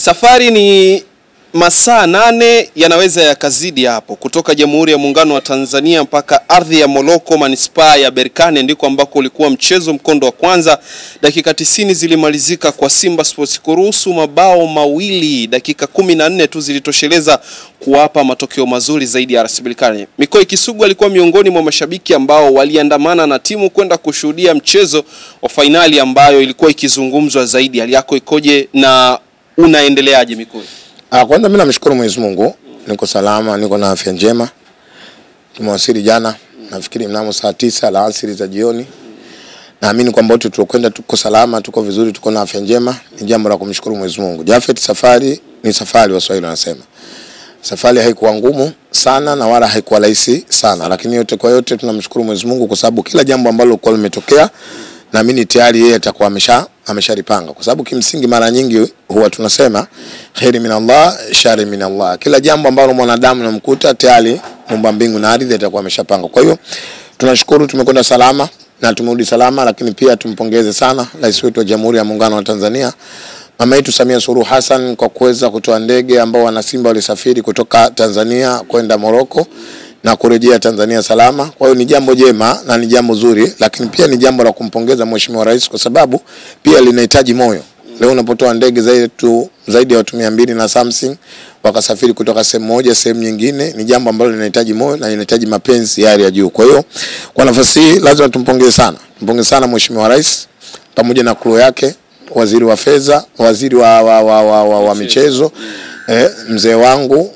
Safari ni masaa 8 yanaweza yakazidi hapo kutoka Jamhuri ya Muungano wa Tanzania mpaka ardhi ya Morocco, manispaa ya Berkane, ndiko ambako ulikuwa mchezo mkondo wa kwanza. Dakika 90 zilimalizika kwa Simba Sports kuruhusu mabao mawili. Dakika 14 tu zilitosheleza kuwapa matokeo mazuri zaidi ya RS Berkane. Mikoi Kisugu alikuwa miongoni mwa mashabiki ambao waliandamana na timu kwenda kushuhudia mchezo wa finali ambayo ilikuwa ikizungumzwa zaidi. Hali yako ikoje na unaendeleaje Mikoi? Kwanza mimi namshukuru Mwenyezi Mungu, niko salama, niko na afya njema. Tumewasili jana, nafikiri mnamo saa 9 alasiri za jioni. Naamini kwamba wote tulokwenda tuko salama, tuko vizuri, tuko na afya njema. Ni jambo la kumshukuru Mwenyezi Mungu. Jafet, safari ni safari, Waswahili wanasema. Safari haikuwa ngumu sana na wala haikuwa rahisi sana, lakini yote kwa yote tunamshukuru Mwenyezi Mungu kwa sababu kila jambo ambalo kwa limetokea naamini tayari yeye atakuwa ameshalipanga, kwa sababu kimsingi mara nyingi huwa tunasema khairi minallah shari minallah. Kila jambo ambalo mwanadamu anamkuta tayari Muumba mbingu na ardhi atakuwa ameshapanga. Kwa hiyo tunashukuru tumekwenda salama na tumerudi salama, lakini pia tumpongeze sana Rais wetu wa Jamhuri ya Muungano wa Tanzania Mama yetu Samia Suluhu Hassan kwa kuweza kutoa ndege ambao wana Simba walisafiri kutoka Tanzania kwenda Morocco na kurejea Tanzania salama. Kwa hiyo ni jambo jema na ni jambo zuri, lakini pia ni jambo la kumpongeza Mheshimiwa Rais kwa sababu pia linahitaji moyo. Leo unapotoa ndege zaidi ya watu 200 na something wakasafiri kutoka sehemu moja sehemu nyingine, ni jambo ambalo linahitaji moyo na linahitaji mapenzi ya hali ya juu. Kwa hiyo kwa nafasi hii lazima tumpongeze sana. Tumpongeze sana Mheshimiwa Rais pamoja na crew yake, waziri wa fedha, waziri wa michezo, mzee wangu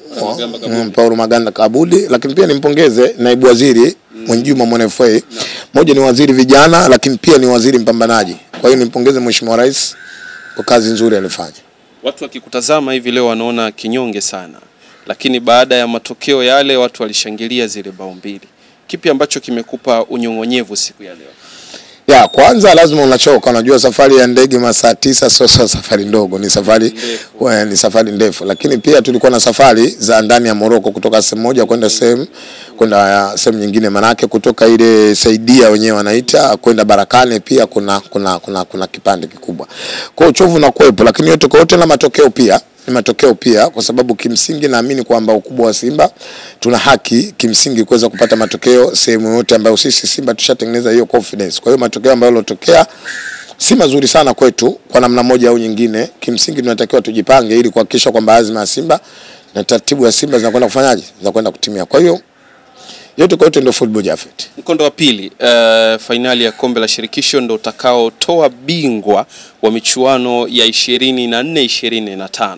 Paul Maganda Kabudi, lakini pia nimpongeze naibu waziri Mwinjuma Mwanafa. Moja ni waziri vijana, lakini pia ni waziri mpambanaji. Kwa hiyo nimpongeze Mheshimiwa Rais kwa kazi nzuri alifanya. Watu wakikutazama hivi leo wanaona kinyonge sana, lakini baada ya matokeo yale watu walishangilia zile bao mbili. Kipi ambacho kimekupa unyongonyevu siku ya leo? Kwanza lazima unachoka. Unajua safari ya ndege masaa 9 sio safari ndogo, ni safari ndefu. Lakini pia tulikuwa na safari za ndani ya Morocco kutoka sehemu moja kwenda sehemu nyingine, manake kutoka ile Saidia wenyewe wanaita kwenda Berkane pia kuna kipande kikubwa. Kwa hiyo uchovu na kuepo, lakini yote kwa yote na matokeo pia kwa sababu kimsingi naamini kwamba ukubwa wa Simba tuna haki kimsingi kuweza kupata matokeo sehemu yote ambayo sisi Simba tushatengeneza hiyo confidence. Kwa hiyo matokeo ambayo yalotokea si mazuri sana kwetu kwa namna moja au nyingine. Kimsingi tunatakiwa tujipange ili kuhakikisha kwamba azma ya Simba na taratibu ya Simba zinakwenda kufanyaje, zinakwenda kutimia. Kwa hiyo yote kwa yote ndio football Jafet. Mkondo wa pili, finali ya kombe la shirikisho ndio utakao toa bingwa wa michuano ya 24-25.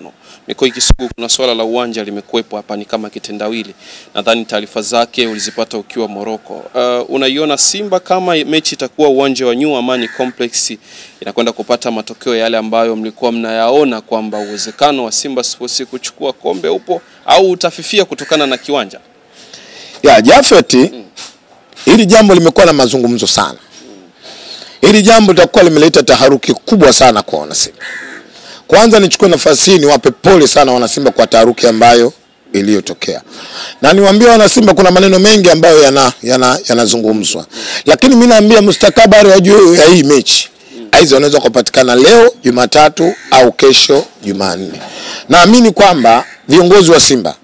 Mikoi Kisugu, kuna swala la uwanja limekuepo hapa ni kama kitendawili. Nadhani taarifa zake ulizipata ukiwa Morocco. Unaiona Simba kama mechi itakuwa uwanja wa New Amani Complex inakwenda kupata matokeo yale ambayo mlikuwa mnayaona kwamba uwezekano wa Simba Sports kuchukua kombe upo, au utafifia kutokana na kiwanja? Jafet, hili jambo limekuwa na mazungumzo sana. Hili jambo litakuwa limeleta taharuki kubwa sana kwa wana Simba. Kwanza nichukue nafasi hii niwape pole sana wana Simba kwa taharuki ambayo iliyotokea. Na niwaambie wana Simba kuna maneno mengi ambayo yanazungumzwa. Lakini mimi naambia mustakabali wa juu ya hii mechi hizo wanaweza kupatikana leo Jumatatu au kesho Jumanne. Naamini kwamba viongozi wa Simba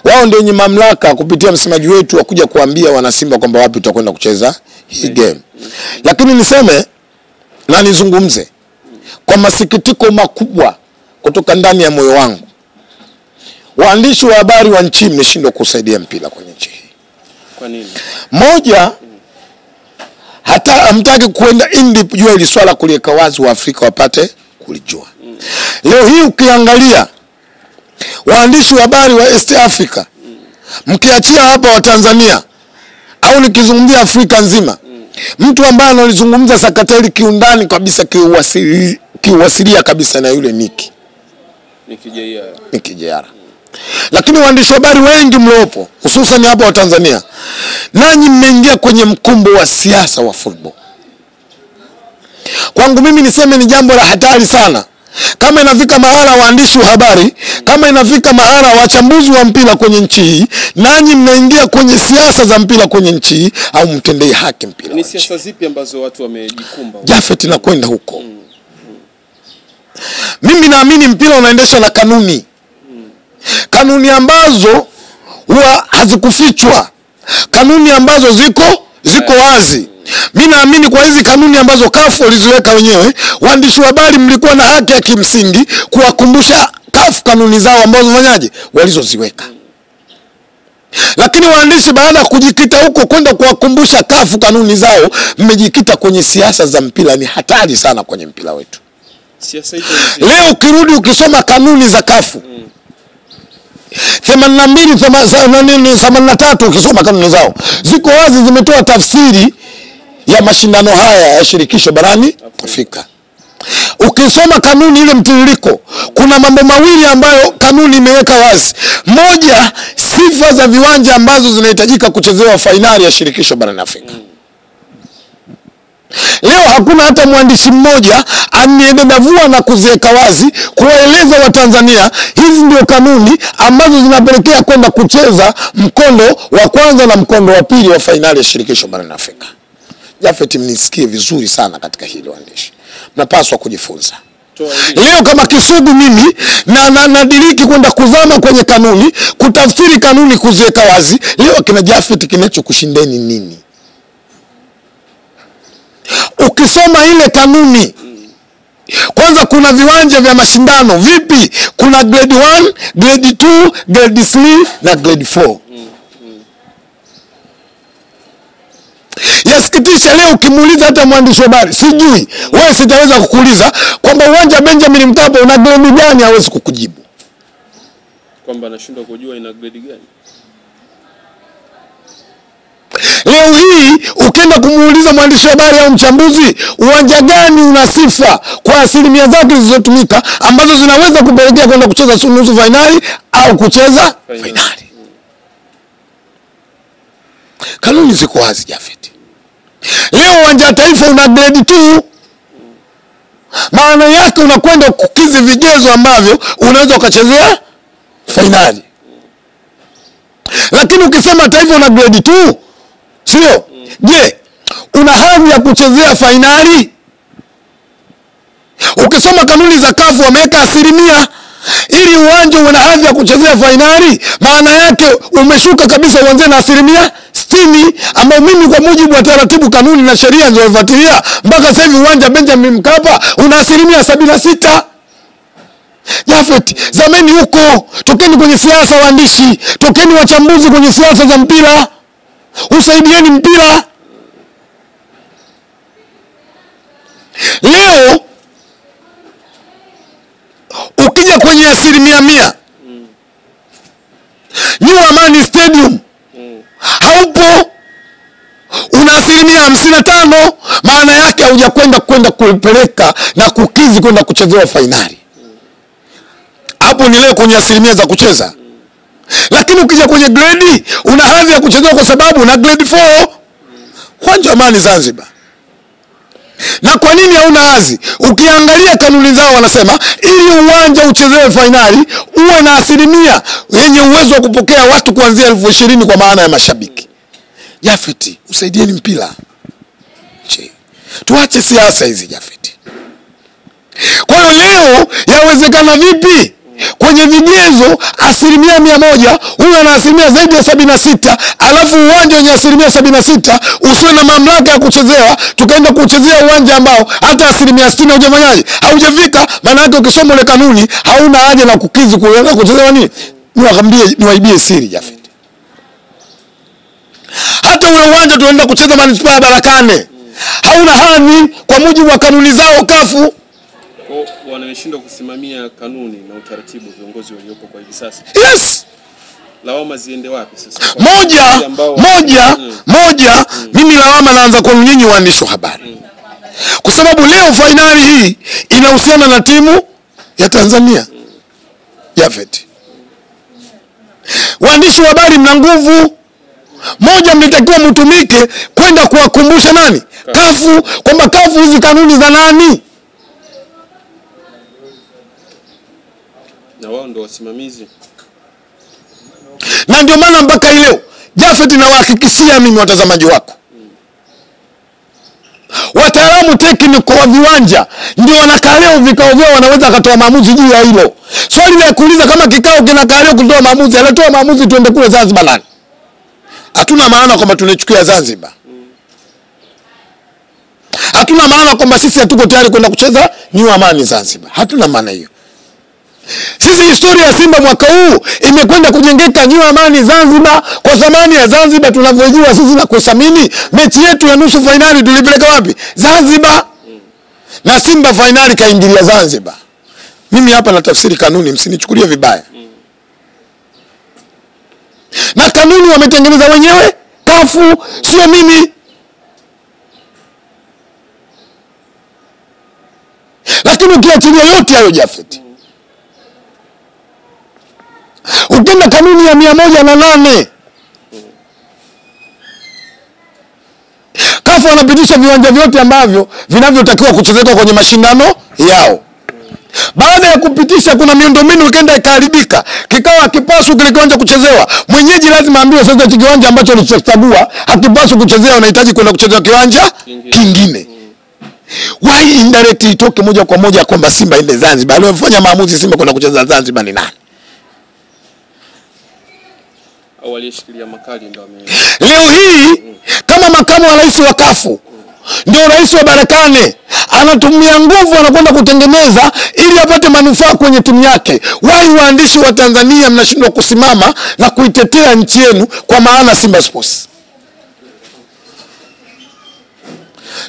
wao ndio wenye mamlaka kupitia msemaji wetu wa kuja kuambia wana Simba kwamba wapi tutakwenda kucheza hii game. Lakini niseme na nizungumze kwa masikitiko makubwa kutoka ndani ya moyo wangu, waandishi wa habari wa nchi mmeshindwa kusaidia mpira kwenye nchi hii. Kwa nini? Moja, hata hamtaki kuenda in-deep jua ili swala kuliweka wazi wa Afrika wapate kulijua. Leo hii ukiangalia waandishi wa habari wa East Africa, mkiachia hapa wa Tanzania au nikizungumzia Afrika nzima, mtu ambaye analizungumza sakata hili kiundani kabisa, kiuwasilia kabisa na yule Niki Jr. Lakini waandishi wa habari wengi mliopo hususan hapa wa Tanzania, nanyi mmeingia kwenye mkumbo wa siasa wa football. Kwangu mimi niseme ni jambo la hatari sana. Kama inafika mahala waandishi wa habari, kama inafika mahala wachambuzi wa mpira kwenye nchi hii, nanyi mnaingia kwenye siasa za mpira kwenye nchi hii, au mtendei haki mpira. Ni siasa zipi ambazo watu wamejikumba? Jafet na kwenda huko. Mimi naamini mpira unaendeshwa na kanuni. Kanuni ambazo huwa hazikufichwa. Kanuni ambazo ziko wazi. Mimi naamini kwa hizi kanuni ambazo CAF waliziweka wenyewe, waandishi wa habari mlikuwa na haki ya kimsingi kuwakumbusha CAF kanuni zao ambazo fanyaje walizoziweka. Lakini waandishi baada ya kujikita huko kwenda kuwakumbusha CAF kanuni zao, mmejikita kwenye siasa za mpira. Ni hatari sana kwenye mpira wetu. Siasa hizo leo ukirudi ukisoma kanuni za CAF 82 83 ukisoma kanuni zao ziko wazi, zimetoa tafsiri ya mashindano haya ya shirikisho barani Afrika. Ukisoma kanuni ile mtiririko, kuna mambo mawili ambayo kanuni imeweka wazi. Moja, sifa za viwanja ambazo zinahitajika kuchezewa fainali ya shirikisho barani Afrika. Leo hakuna hata mwandishi mmoja aniendedavua na kuziweka wazi kuwaeleza wa Tanzania hizi ndio kanuni ambazo zinapelekea kwenda kucheza mkondo wa kwanza na mkondo wa pili wa fainali ya shirikisho barani Afrika. Jafet, mnisikie vizuri sana katika hili waandishi. Mnapaswa kujifunza. Leo kama Kisugu mimi nadiriki kwenda kuzama kwenye kanuni, kutafsiri kanuni, kuziweka wazi. Leo kina Jafet kinachokushindeni nini? Ukisoma ile kanuni, kwanza kuna viwanja vya mashindano vipi? Kuna grade 1, grade 2, grade 3 na grade 4. Yasikitisha leo ukimuuliza hata mwandishi wa habari, sijui, wewe sitaweza kukuuliza kwamba uwanja Benjamin Mkapa una grade gani, hawezi kukujibu. Kwamba anashindwa kujua ina grade gani. Leo hii ukienda kumuuliza mwandishi wa habari au mchambuzi, uwanja gani una sifa kwa asilimia zake zilizotumika ambazo zinaweza kupelekea kwenda kucheza nusu finali au kucheza finali. Kanuni ziko wazi Jafet. Leo uwanja wa Taifa una grade 2. Maana yake unakwenda kukizi vigezo ambavyo unaweza ukachezea finali. Lakini ukisema Taifa una grade 2, sio? Je, una hadhi ya kuchezea finali? Ukisoma kanuni za CAF wameweka asilimia ili uwanja uwe na hadhi ya kuchezea finali. Maana yake umeshuka kabisa uanze na asilimia 60, ambao mimi kwa mujibu wa taratibu, kanuni na sheria nilizofuatilia mpaka sasa hivi uwanja Benjamin Mkapa una asilimia 76. Jafet, zameni huko, tokeni kwenye siasa waandishi, tokeni wachambuzi kwenye siasa za mpira. Usaidieni mpira. Leo ukija kwenye asilimia 100 New Amani Stadium haupo, una asilimia 55. Maana yake haujakwenda kupeleka na kukizi kwenda kuchezewa finali. Hapo ni leo kwenye asilimia za kucheza. Lakini ukija kwenye grade una hadhi ya kuchezewa kwa sababu una grade 4. Uwanja Amani Zanzibar. Na kwa nini hauna hadhi? Ukiangalia kanuni zao wanasema ili uwanja uchezewe finali uwe na asilimia yenye uwezo wa kupokea watu kuanzia 20,000 kwa maana ya mashabiki. Jafet, usaidieni mpira. Tuache siasa hizi Jafet. Kwa hiyo leo yawezekana vipi kwenye vigezo asilimia 100 huyo na asilimia zaidi ya 76, alafu uwanja wenye asilimia 76 usiwe na mamlaka ya kuchezewa, tukaenda kuchezea uwanja ambao hata asilimia 60 hujafanyaje, haujafika? Maana yake ukisoma ile kanuni hauna haja na kukizi kuenda kuchezewa nini. Niwaibie siri Jafet, hata ule uwanja tunaenda kucheza manispaa Barakane hauna hadhi kwa mujibu wa kanuni zao CAF. Wanashindwa kusimamia kanuni na utaratibu viongozi waliopo kwa hivi sasa. Yes. Lawama ziende wapi sasa? Moja, mimi lawama naanza kwa nyinyi waandishi wa habari. Kwa sababu leo finali hii inahusiana na timu ya Tanzania. Jafet, waandishi wa habari mna nguvu. Moja, mlitakiwa mtumike kwenda kuwakumbusha nani? CAF, kwamba CAF hizi kanuni za nani? Na wao ndio wasimamizi. Na ndio maana mpaka leo Jafet, na wahakikishia mimi watazamaji wako, Wataalamu technical wa viwanja ndio wanakaleo vikao vyao, wanaweza kutoa maamuzi juu ya hilo. Swali la kuuliza kama kikao kinakaleo kutoa maamuzi, alitoa maamuzi tuende kule Zanzibar nani? Hatuna maana kwamba tunachukia Zanzibar. Hatuna maana kwamba sisi hatuko tayari kwenda kucheza New Amani Zanzibar. Hatuna maana hiyo. Sisi historia ya Simba mwaka huu imekwenda kujengeka New Amani Zanzibar kwa thamani ya Zanzibar tunavyojua sisi na kusamini. Mechi yetu ya nusu finali tulipeleka wapi? Zanzibar. Na Simba finali kaingilia Zanzibar. Mimi hapa natafsiri kanuni, msinichukulie vibaya. Na kanuni wametengeneza wenyewe kafu, sio mimi. Lakini ukiachilia yote hayo Jafet, ukenda kanuni ya 108 kafu wanapitisha viwanja vyote ambavyo vinavyotakiwa kuchezeka kwenye mashindano yao. Baada ya kupitisha kuna miundombinu ikenda ikaharibika, kikawa kipasu kile kiwanja kuchezewa, mwenyeji lazima ambiwe sasa kiwanja ambacho ulichochagua hakipasu kuchezewa, unahitaji kwenda kuchezea kiwanja kingine. Why indirect itoke moja kwa moja kwamba Simba ende Zanzibar? Aliyofanya maamuzi Simba kwenda kucheza Zanzibar ni nani? Au aliyeshikilia makali ndio leo hii kama makamu wa rais wa kafu ndio rais wa Barakane anatumia nguvu anakwenda kutengeneza ili apate manufaa kwenye timu yake. Why waandishi wa Tanzania mnashindwa kusimama na kuitetea nchi yenu kwa maana Simba Sports?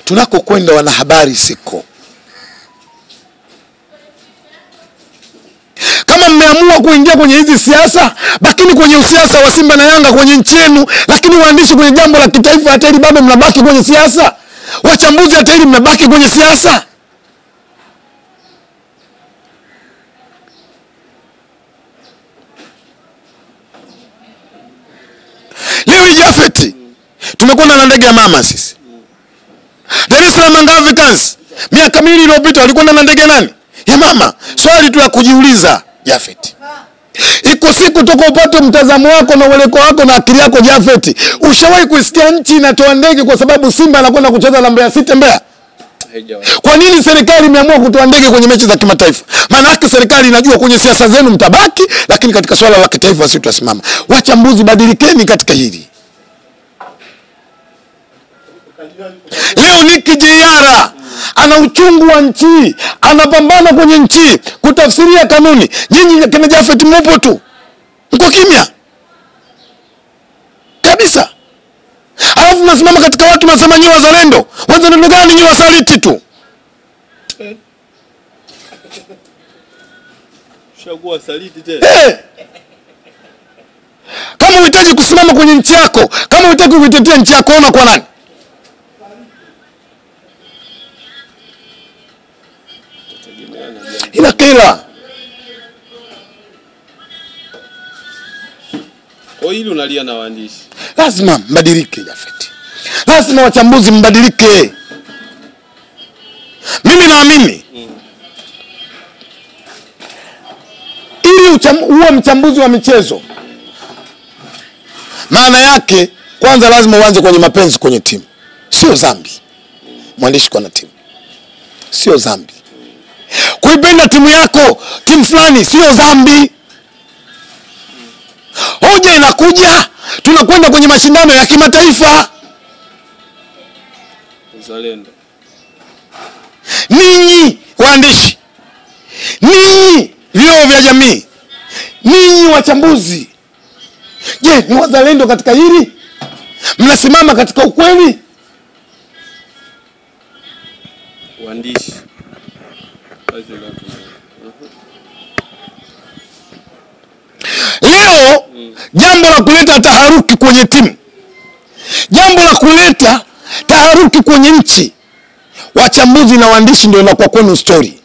Tunako kwenda wanahabari siko. Kama mmeamua kuingia kwenye hizi siasa, bakini kwenye usiasa wa Simba na Yanga kwenye nchi yenu, lakini waandishi kwenye jambo la kitaifa hata ili bado mnabaki kwenye siasa. Wachambuzi hata ili mnabaki kwenye siasa. Leo Jafet tumekwenda na ndege ya mama sisi. Dar es Salaam Africans miaka miwili iliyopita walikwenda na ndege nani? Ya mama. Swali tu la kujiuliza Jafet, iko siku toka upate mtazamo wako na ueleko wako na akili yako Jafet, ushawahi kusikia nchi inatoa ndege kwa sababu Simba anakwenda kucheza na Mbeya City Mbeya? Kwa nini serikali imeamua kutoa ndege kwenye mechi za kimataifa? Maana yake serikali inajua kwenye siasa zenu mtabaki, lakini katika swala la kitaifa sisi tutasimama. Wachambuzi, badilikeni katika hili. Leo Nick Jr ana uchungu wa nchi, anapambana kwenye nchi kutafsiria kanuni. Nyinyi kina Jafet mpo tu, mko kimya kabisa. Alafu mnasimama katika watu mnasema nyinyi wazalendo. Wazalendo gani? Nyinyi wasaliti tu. Shagua saliti tena. Kama unahitaji kusimama kwenye nchi yako, kama unataka kuitetea nchi yako, ona kwa nani? Ila kila hili unalia na waandishi. Lazima mbadilike Jafet. Lazima wachambuzi mbadilike. Mimi naamini ili uwe mchambuzi wa michezo, maana yake kwanza lazima uanze kwenye mapenzi kwenye timu. Sio dhambi mwandishi kwa na timu. Sio dhambi. Kuipenda timu yako, timu fulani, sio dhambi. Hoja inakuja, tunakwenda kwenye mashindano ya kimataifa. Uzalendo. Ninyi waandishi, ninyi vyombo vya jamii, ninyi wachambuzi, je, ni wazalendo katika hili? Mnasimama katika ukweli? Waandishi leo jambo la kuleta taharuki kwenye timu, jambo la kuleta taharuki kwenye nchi, wachambuzi na waandishi ndio inakuwa kwenu story.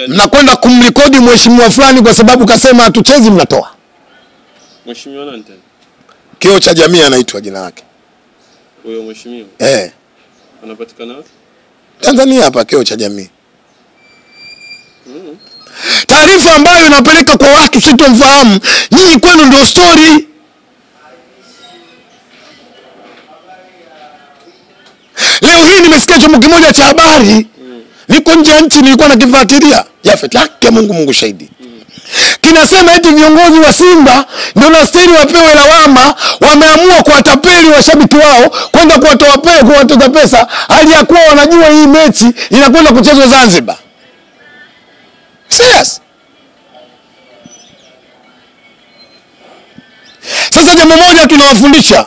Mnakwenda kumrekodi mheshimiwa fulani kwa sababu kasema hatuchezi, mnatoa. Mheshimiwa nani tena? Kio cha jamii anaitwa jina lake. Huyo mheshimiwa? Anapatikana wapi? Tanzania hapa, Kio cha jamii. Taarifa ambayo inapeleka kwa watu sitomfahamu, nyinyi kwenu ndio story. Leo hii nimesikia chombo kimoja cha habari, niko nje ya nchi, nilikuwa nakifuatilia. Jafet, haki Mungu shahidi. Kinasema eti viongozi wa Simba ndio nastahili wapewe lawama, wameamua kuwatapeli washabiki wao, kwenda kuwatoza pesa, hali ya kuwa wanajua hii mechi inakwenda kuchezwa Zanzibar. Serious. Sasa jambo moja tunawafundisha,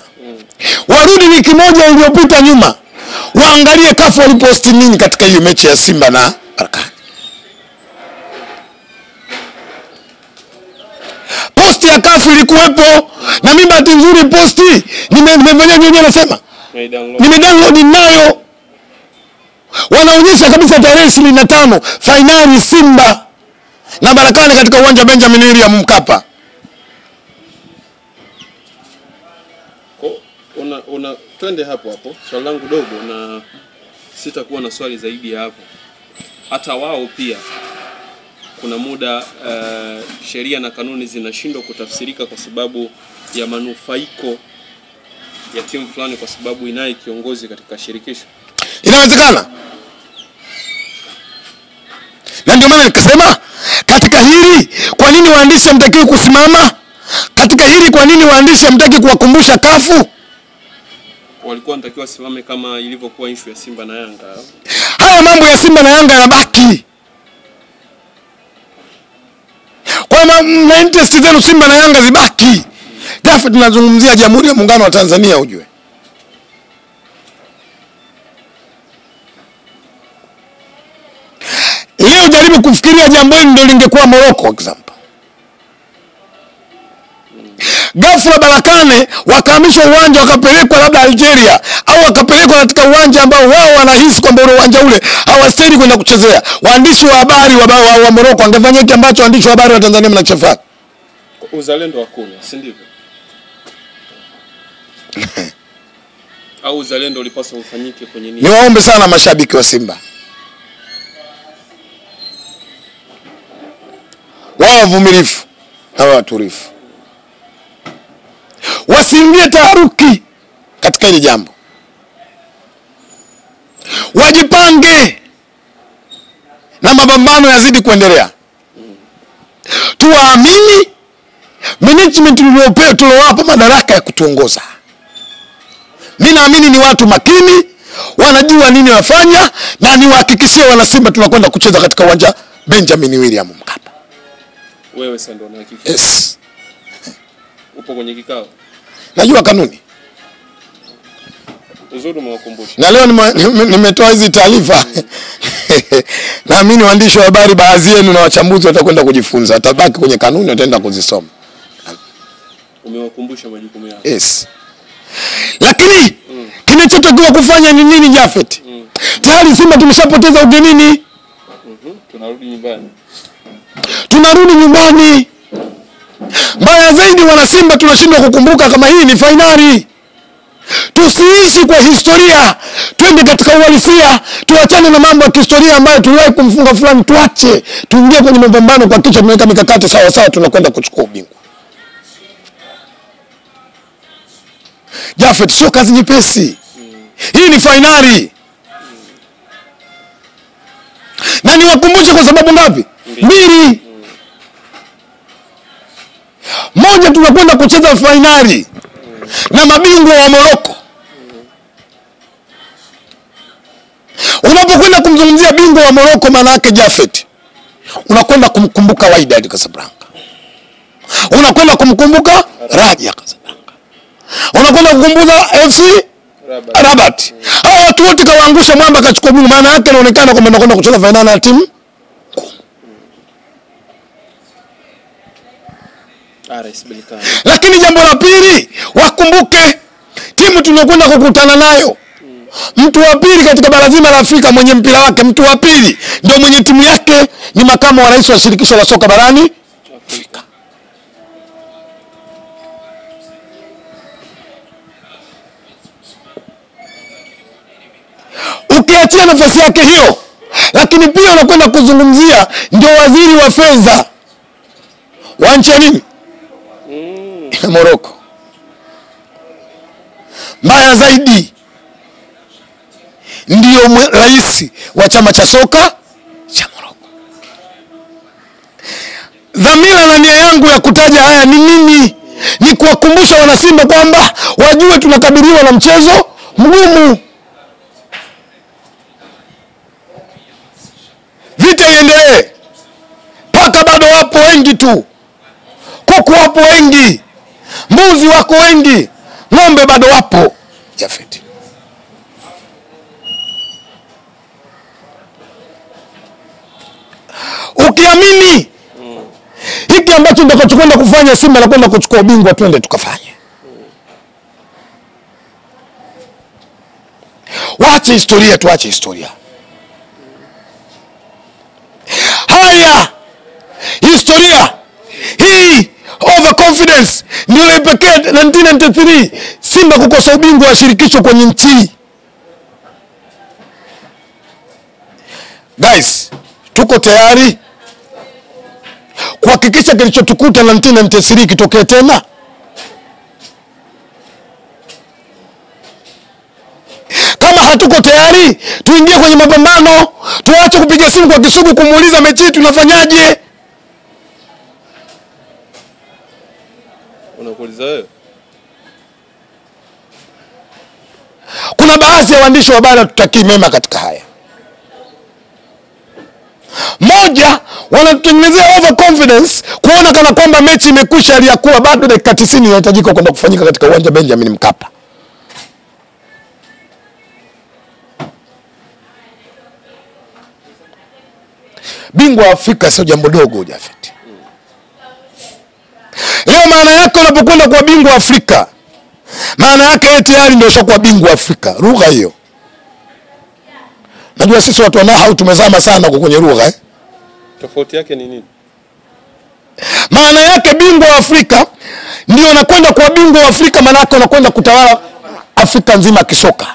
warudi wiki moja iliyopita nyuma, waangalie kafu waliposti nini katika hiyo mechi ya Simba na Berkane. Posti ya kafu ilikuwepo, na mimi bahati nzuri posti nimefanya nini nasema? Nimedownload nayo. Wanaonyesha kabisa tarehe 25 finali Simba na Berkane katika uwanja Benjamin William Mkapa. Twende hapo. Swali langu dogo na sitakuwa na swali zaidi ya hapo. Hata wao pia kuna muda sheria na kanuni zinashindwa kutafsirika kwa sababu ya manufaiko ya timu fulani kwa sababu inaye kiongozi katika shirikisho. Inawezekana. Na ndio maana nikasema katika hili kwa nini waandishi hamtakiwi kusimama? Katika hili kwa nini waandishi hamtaki kuwakumbusha kafu? Walikuwa wanatakiwa simame kama ilivyokuwa issue ya Simba na Yanga. Haya mambo ya Simba na Yanga yanabaki. Kwa na interest zenu Simba na Yanga zibaki. Jafet, tunazungumzia Jamhuri ya Muungano wa Tanzania ujue. Leo jaribu kufikiria jambo hili ndio lingekuwa Morocco example. Ghafla Berkane wakahamishwa uwanja wakapelekwa labda Algeria au wakapelekwa katika uwanja ambao wao wanahisi kwamba uwanja ule hawastahili kwenda kuchezea. Waandishi wa habari wa Morocco wangefanya kile ambacho waandishi wa habari wa Tanzania mnachofanya. Uzalendo hakuna, si ndivyo? Au uzalendo ulipaswa ufanyike kwenye nini? Niwaombe sana mashabiki wa Simba, wao vumilivu na watulivu, wasiingie taharuki katika hili jambo, wajipange na mapambano yazidi kuendelea. Tuwaamini management tuliowapa madaraka ya kutuongoza. Mimi naamini ni watu makini, wanajua nini wafanya, na niwahakikishie wana Simba tunakwenda kucheza katika uwanja Benjamin William Mkapa. Wewe sasa ndio unahakikisha? Yes. Upo kwenye kikao? Najua kanuni. Uzuri umewakumbusha. Na leo nimetoa hizi taarifa. Naamini waandishi wa habari baadhi yenu na wachambuzi watakwenda kujifunza. Watabaki kwenye kanuni, wataenda kuzisoma. Umewakumbusha majukumu yao. Yes. Lakini kinachotakiwa kufanya ni nini Jafet? Tayari Simba tumeshapoteza ugenini. Tunarudi nyumbani. Mbaya zaidi wana Simba tunashindwa kukumbuka kama hii ni finali. Tusiishi kwa historia, twende katika uhalisia, tuachane na mambo ya historia ambayo tuliwahi kumfunga fulani, tuache, tuingie kwenye mapambano kwa kichwa, tunaweka mikakati sawa sawa, tunakwenda kuchukua ubingwa. Jafet, sio kazi nyepesi. Hii ni finali. Na niwakumbushe kwa sababu ngapi? Mbili. Moja, tunakwenda kucheza finali na mabingwa wa Morocco. Unapokwenda kumzungumzia bingwa wa Morocco maana yake Jafet, unakwenda kumkumbuka Wydad Casablanca. Unakwenda kumkumbuka Raja Casablanca. Unakwenda kukumbuka FC Rabat. Hao watu wote kawaangusha mwamba kachukua bingwa, maana yake inaonekana kwamba unakwenda kucheza finali na timu. Lakini jambo la pili, wakumbuke timu tunakwenda kukutana nayo. Mtu wa pili katika bara zima la Afrika mwenye mpira wake, mtu wa pili ndio mwenye timu yake ni makamu wa rais wa shirikisho la soka barani Afrika. Ukiachia nafasi yake hiyo, lakini pia unakwenda kuzungumzia ndio waziri wa fedha wa nchi nini? Morocco. Mbaya zaidi, ndio rais wa chama cha soka cha Morocco. Dhamira na nia yangu ya kutaja haya ni nini? Ni kuwakumbusha wanasimba kwamba wajue tunakabiliwa na mchezo mgumu. Vita iendelee. Paka bado wapo wengi tu. Kuku wapo wengi. Mbuzi wako wengi. Ng'ombe bado wapo. Jafet. Ukiamini hiki ambacho ndakachokwenda kufanya Simba na kwenda kuchukua ubingwa, twende tukafanye. Waache historia, tuache historia. Haya, historia hii overconfidence ndio ile pekee 1993 Simba kukosa ubingwa wa shirikisho kwenye nchi. Guys, tuko tayari kuhakikisha kilichotukuta 1993 kitokee tena? Kama hatuko tayari, tuingie kwenye mapambano. Tuache kupiga simu kwa Kisugu kumuuliza mechi hii tunafanyaje. Unakuuliza wewe? Kuna baadhi ya waandishi wa habari tutakii mema katika haya. Moja, wanatutengenezea overconfidence kuona kana kwamba mechi imekwisha, aliyakuwa bado dakika 90 inahitajika kwenda kufanyika katika uwanja Benjamin Mkapa. Bingwa wa Afrika sio jambo dogo, Jafet. Leo maana yake unapokwenda kwa bingwa wa Afrika, maana yake tayari ndio ushakuwa bingwa wa Afrika. Lugha hiyo. Najua sisi watu wanao tumezama sana kwenye lugha Tofauti yake ni nini? Maana yake bingwa wa Afrika ndio unakwenda kwa bingwa wa Afrika, maana yake unakwenda kutawala Afrika nzima kisoka.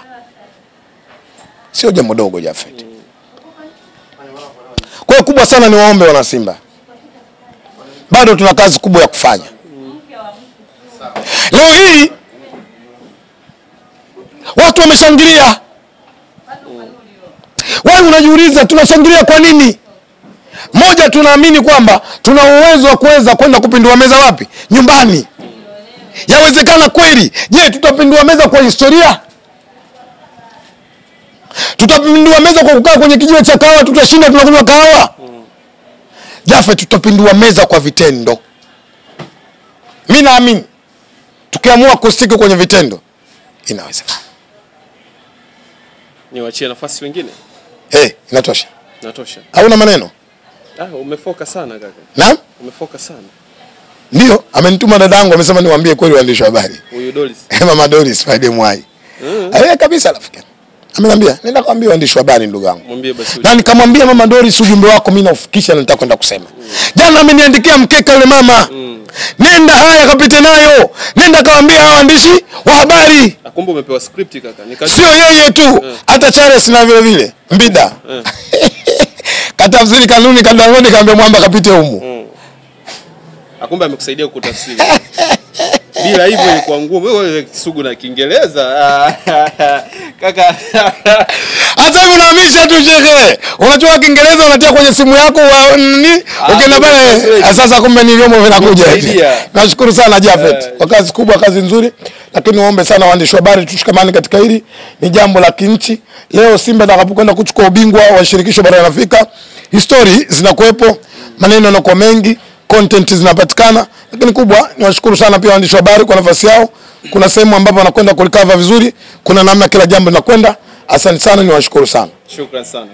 Sio jambo dogo, Jafet. Kwa kubwa sana ni waombe wana Simba. Bado tuna kazi kubwa ya kufanya. Leo hii watu wameshangilia. Wewe unajiuliza tunashangilia kwa nini? Moja, tunaamini kwamba tuna uwezo wa kuweza kwenda kupindua meza wapi? Nyumbani. Yawezekana kweli. Je, tutapindua meza kwa historia? Tutapindua meza kwa kukaa kwenye kijiwe cha kahawa tutashinda tunakunywa kahawa? Jafet, tutapindua meza kwa vitendo. Mimi naamini tukiamua kustiki kwenye vitendo inawezekana. Niwaachie nafasi wengine? Inatosha. Inatosha. Hauna maneno? Umefoka sana kaka. Naam? Umefoka sana. Ndio, amenituma dadangu amesema niwaambie kweli waandishi wa habari. Huyu Doris. Mama Doris Friday Mwai. Kabisa rafiki. Ameniambia nenda kaambia waandishi wa habari ndugu yangu. Mwambie basi. Na nikamwambia Mama Doris ujumbe wako mimi naufikisha na nitaka kwenda kusema. Jana ameniandikia mkeka yule mama. Nenda haya kapite nayo. Nenda kaambia hao waandishi wa habari. Akumbe umepewa script kaka. Sio yeye tu, hata Charles na vile vile. Mbida. Katafsiri kanuni kadangoni kaambia mwamba kapite humu. Akumbe amekusaidia kutafsiri. Bila hivyo ilikuwa ngumu. Wewe Kisugu na Kiingereza. Kaka. Sasa hivi unahamisha tu shekhe. Unachukua Kiingereza unatia kwenye simu yako ukienda pale. Sasa kumbe ni vyombo vinakuja. Nashukuru sana Jafet kwa kazi kubwa, kazi nzuri. Lakini niombe sana waandishi wa habari tushikamane katika hili. Ni jambo la kinchi. Leo Simba atakapokwenda kuchukua ubingwa wa shirikisho barani Afrika, history zinakuepo, maneno yanakuwa mengi, content zinapatikana. Lakini kubwa niwashukuru sana pia waandishi wa habari kwa nafasi yao. Kuna sehemu ambapo wanakwenda kulikava vizuri, kuna namna kila jambo linakwenda. Asante sana, niwashukuru sana. Shukrani sana.